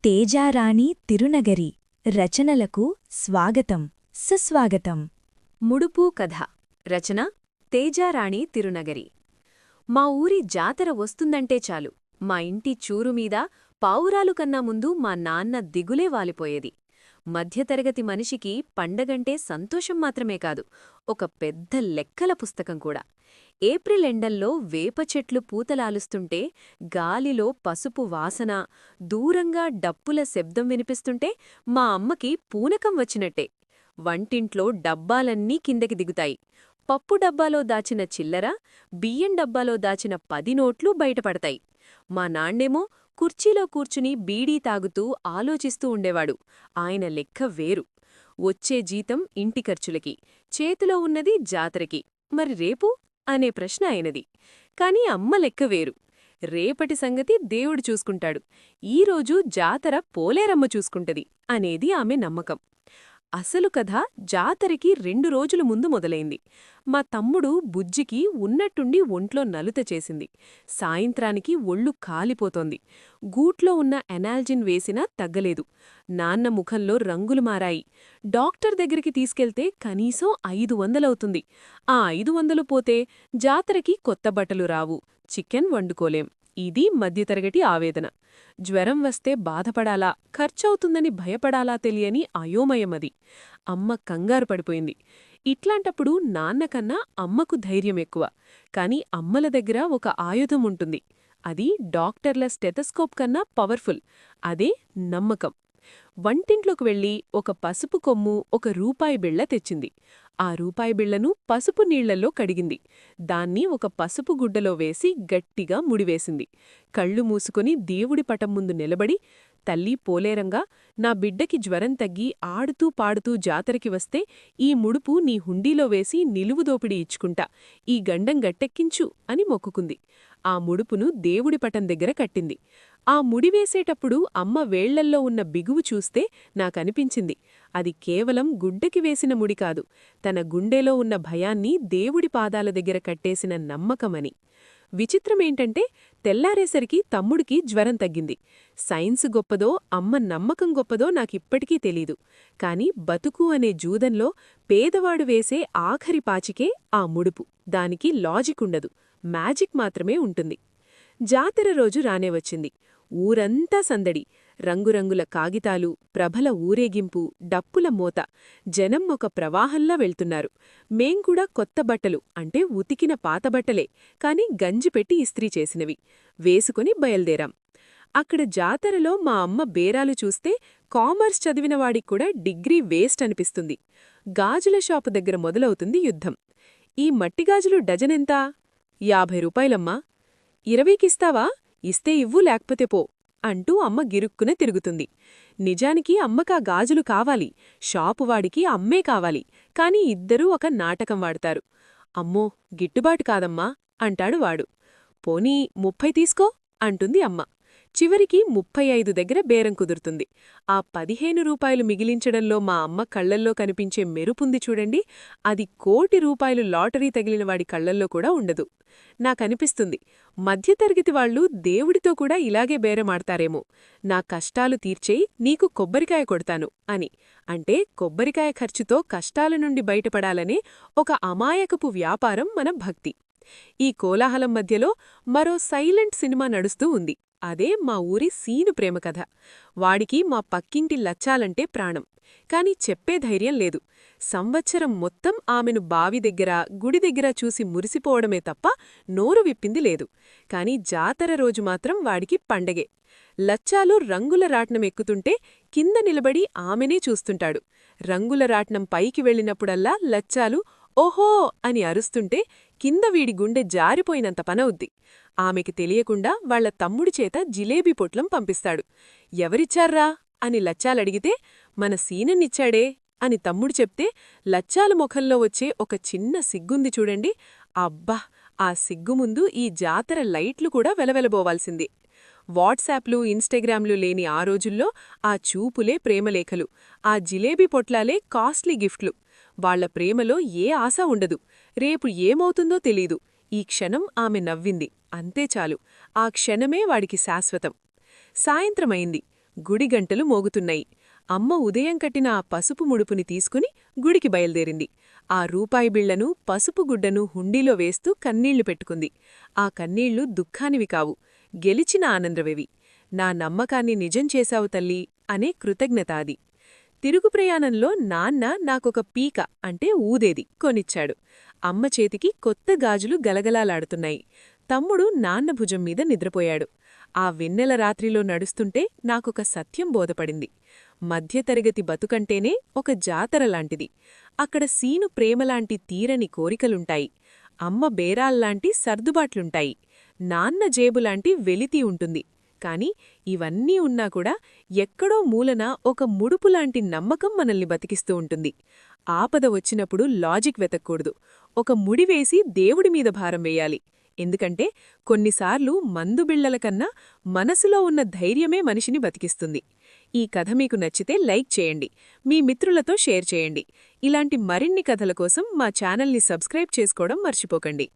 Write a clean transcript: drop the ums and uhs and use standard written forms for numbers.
తేజారాణి తిరునగరి రచనలకు స్వాగతం సుస్వాగతం. ముడుపు కథ రచన తేజారాణి తిరునగరి. మా ఊరి జాతర వస్తుందంటే చాలు మా ఇంటి చూరుమీద పావురాలు కన్నా ముందు మా నాన్న దిగులే వాలిపోయేది. మధ్యతరగతి మనిషికి పండగంటే సంతోషం మాత్రమే కాదు, ఒక పెద్ద లెక్కల పుస్తకం కూడా. ఏప్రిల్ ఎండల్లో వేపచెట్లు పూతలాలుస్తుంటే, గాలిలో పసుపు వాసన, దూరంగా డప్పుల శబ్దం వినిపిస్తుంటే మా అమ్మకి పూనకం వచ్చినట్టే. వంటింట్లో డబ్బాలన్నీ కిందకి దిగుతాయి. పప్పు డబ్బాలో దాచిన చిల్లర, బియ్యం డబ్బాలో దాచిన 10 నోట్లు బయటపడతాయి. మా నాన్నేమో కుర్చీలో కూర్చుని బీడీ తాగుతూ ఆలోచిస్తూ ఉండేవాడు. ఆయన లెక్క వేరు. వచ్చే జీతం ఇంటి ఖర్చులకి, చేతిలో ఉన్నది జాతరకి, మరి రేపు అనే ప్రశ్న ఆయనది. కాని అమ్మ లెక్క వేరు. రేపటి సంగతి దేవుడు చూసుకుంటాడు, ఈరోజు జాతర పోలేరమ్మ చూసుకుంటది అనేది ఆమె నమ్మకం. అసలు కథ జాతరకి 2 రోజుల ముందు మొదలైంది. మా తమ్ముడు బుజ్జికి ఉన్నట్టుండి ఒంట్లో నలుత చేసింది. సాయంత్రానికి ఒళ్ళు కాలిపోతోంది. గూట్లో ఉన్న ఎనాల్జిన్ వేసినా తగ్గలేదు. నాన్న ముఖంలో రంగులు మారాయి. డాక్టర్ దగ్గరికి తీసుకెళ్తే కనీసం 500 ఆ 500 పోతే జాతరకి కొత్త బట్టలు రావు, చికెన్ వండుకోలేం. ఇది మధ్యతరగతి ఆవేదన. జ్వరం వస్తే బాధపడాలా, ఖర్చవుతుందని భయపడాలా తెలియని అయోమయమది. అమ్మ కంగారు పడిపోయింది. ఇట్లాంటప్పుడు నాన్నకన్నా అమ్మకు ధైర్యం ఎక్కువ. కాని అమ్మల దగ్గర ఒక ఆయుధం ఉంటుంది. అది డాక్టర్ల స్టెథస్కోప్ కన్నా పవర్ఫుల్. అదే నమ్మకం. వంటింట్లోకి వెళ్ళి ఒక పసుపు కొమ్ము, ఒక రూపాయి బిళ్ళ తెచ్చింది. ఆ రూపాయి బిళ్లను పసుపు నీళ్లలో కడిగింది. దాన్ని ఒక పసుపు గుడ్డలో వేసి గట్టిగా ముడివేసింది. కళ్ళు మూసుకొని దేవుడి పటం ముందు నిలబడి, తల్లీ పోలేరంగా, నా బిడ్డకి జ్వరం తగ్గి ఆడుతూ పాడుతూ జాతరకి వస్తే ఈ ముడుపు నీ హుండీలో వేసి నిలువుదోపిడి ఇచ్చుకుంటా, ఈ గండం గట్టెక్కించు అని మొక్కుకుంది. ఆ ముడుపును దేవుడి పటం దగ్గర కట్టింది. ఆ ముడివేసేటప్పుడు అమ్మ వేళ్లల్లో ఉన్న బిగువు చూస్తే నాకనిపించింది, అది కేవలం గుడ్డకి వేసిన ముడి కాదు, తన గుండెలో ఉన్న భయాన్ని దేవుడి పాదాల దగ్గర కట్టేసిన నమ్మకమని. విచిత్రమేంటంటే తెల్లారేసరికి తమ్ముడికి జ్వరం తగ్గింది. సైన్సు గొప్పదో, అమ్మ నమ్మకం గొప్పదో నాకిప్పటికీ తెలీదు. కాని బతుకు అనే జూదంలో పేదవాడు వేసే ఆఖరి పాచికే ఆ ముడుపు. దానికి లాజికుండదు, మ్యాజిక్ మాత్రమే ఉంటుంది. జాతర రోజు రానేవచ్చింది. ఊరంతా సందడి. రంగురంగుల కాగితాలు, ప్రభల ఊరేగింపు, డప్పుల మోత. జనం ఒక ప్రవాహంలా వెళ్తున్నారు. మేంకూడా కొత్త బట్టలు, అంటే ఉతికిన పాతబట్టలే, కాని గంజిపెట్టి ఇస్త్రీ చేసినవి, వేసుకుని బయల్దేరాం. అక్కడ జాతరలో మా అమ్మ బేరాలు చూస్తే కామర్స్ చదివినవాడిక్కూడా డిగ్రీ వేస్ట్ అనిపిస్తుంది. గాజుల షాపు దగ్గర మొదలవుతుంది యుద్ధం. ఈ మట్టిగాజులు డజనెంతా? 50 రూపాయలమ్మా. 20కిస్తావా? ఇస్తే ఇవ్వు, లేకపోతే పో అంటూ అమ్మ గిరుక్కున తిరుగుతుంది. నిజానికి అమ్మకా గాజులు కావాలి, షాపువాడికి అమ్మే కావాలి. కాని ఇద్దరూ ఒక నాటకం వాడతారు. అమ్మో, గిట్టుబాటు కాదమ్మా అంటాడు వాడు. పోనీ 30 తీసుకో అంటుంది అమ్మ. చివరికి 35 దగ్గర బేరం కుదురుతుంది. ఆ 15 రూపాయలు మిగిలించడంలో మా అమ్మ కళ్లల్లో కనిపించే మెరుపుంది చూడండి, అది ₹1,00,00,000 లాటరీ తగిలినవాడి కళ్లల్లో కూడా ఉండదు. నాకనిపిస్తుంది, మధ్యతరగతి వాళ్లు దేవుడితో కూడా ఇలాగే బేరమాడతారేమో. నా కష్టాలు తీర్చేయి, నీకు కొబ్బరికాయ కొడతాను అని. అంటే కొబ్బరికాయ ఖర్చుతో కష్టాల నుండి బయటపడాలనే ఒక అమాయకపు వ్యాపారం మన భక్తి. ఈ కోలాహలం మధ్యలో మరో సైలెంట్ సినిమా నడుస్తూ ఉంది. అదే మా ఊరి సీను ప్రేమకథ. వాడికి మా పక్కింటి లచ్చాలంటే ప్రాణం. కాని చెప్పే ధైర్యం లేదు. సంవత్సరం మొత్తం ఆమెను బావి దగ్గర, గుడి దగ్గర చూసి మురిసిపోవడమే తప్ప నోరు విప్పింది లేదు. కాని జాతర రోజు మాత్రం వాడికి పండగే. లచ్చాలు రంగుల రాట్నం ఎక్కుతుంటే కింద నిలబడి ఆమెనే చూస్తుంటాడు. రంగుల రాట్నం పైకి వెళ్ళినప్పుడల్లా లచ్చాలు ఓహో అని అరుస్తుంటే కింద వీడి గుండె జారిపోయినంత పనవుద్ది. ఆమెకి తెలియకుండా వాళ్ల తమ్ముడి చేత జిలేబీ పొట్లం పంపిస్తాడు. ఎవరిచ్చార్రా అని లచ్చాలడిగితే, మన సీనన్నిచ్చాడే అని తమ్ముడు చెప్తే, లచ్చాల ముఖంలో వచ్చే ఒక చిన్న సిగ్గుంది చూడండి, అబ్బా, ఆ సిగ్గు ముందు ఈ జాతర లైట్లు కూడా వెలవెలబోవాల్సిందే. వాట్సాప్లు, ఇన్స్టాగ్రామ్లు లేని ఆ రోజుల్లో ఆ చూపులే ప్రేమలేఖలు, ఆ జిలేబీ పొట్లాలే కాస్ట్లీ గిఫ్ట్లు. వాళ్ల ప్రేమలో ఏ ఆశ ఉండదు, రేపు ఏమవుతుందో తెలీదు. ఈ క్షణం ఆమె నవ్వింది, అంతే చాలు. ఆ క్షణమే వాడికి శాశ్వతం. సాయంత్రమైంది. గుడి గంటలు మోగుతున్నాయి. అమ్మ ఉదయం కట్టిన ఆ పసుపు ముడుపుని తీసుకుని గుడికి బయల్దేరింది. ఆ రూపాయి బిళ్లను, పసుపు గుడ్డను హుండీలో వేస్తూ కన్నీళ్లు పెట్టుకుంది. ఆ కన్నీళ్లు దుఃఖానివి కావు, గెలిచిన ఆనందవేవి. నా నమ్మకాన్ని నిజం చేశావు తల్లీ అనే కృతజ్ఞత అది. తిరుగు ప్రయాణంలో నాన్న నాకొక పీక అంటే ఊదేది కొనిచ్చాడు. అమ్మ చేతికి కొత్త గాజులు గలగలాలాడుతున్నాయి. తమ్ముడు నాన్న భుజం మీద నిద్రపోయాడు. ఆ వెన్నెల రాత్రిలో నడుస్తుంటే నాకొక సత్యం బోధపడింది. మధ్యతరగతి బతుకంటేనే ఒక జాతరలాంటిది. అక్కడ సీను ప్రేమలాంటి తీరని కోరికలుంటాయి. అమ్మ బేరాల్లాంటి సర్దుబాట్లుంటాయి. నాన్న జేబులాంటి వెలితి ఉంటుంది. కాని ఇవన్నీ ఉన్నా కూడా ఎక్కడో మూలన ఒక ముడుపులాంటి నమ్మకం మనల్ని బతికిస్తూ ఉంటుంది. ఆపద వచ్చినప్పుడు లాజిక్ వెతక్కూడదు. ఒక ముడివేసి దేవుడిమీద భారం వేయాలి. ఎందుకంటే కొన్నిసార్లు మందుబిళ్లల కన్నా మనసులో ఉన్న ధైర్యమే మనిషిని బతికిస్తుంది. ఈ కథ మీకు నచ్చితే లైక్ చేయండి, మీ మిత్రులతో షేర్ చేయండి. ఇలాంటి మరిన్ని కథల కోసం మా ఛానల్ని సబ్స్క్రైబ్ చేసుకోవడం మర్చిపోకండి.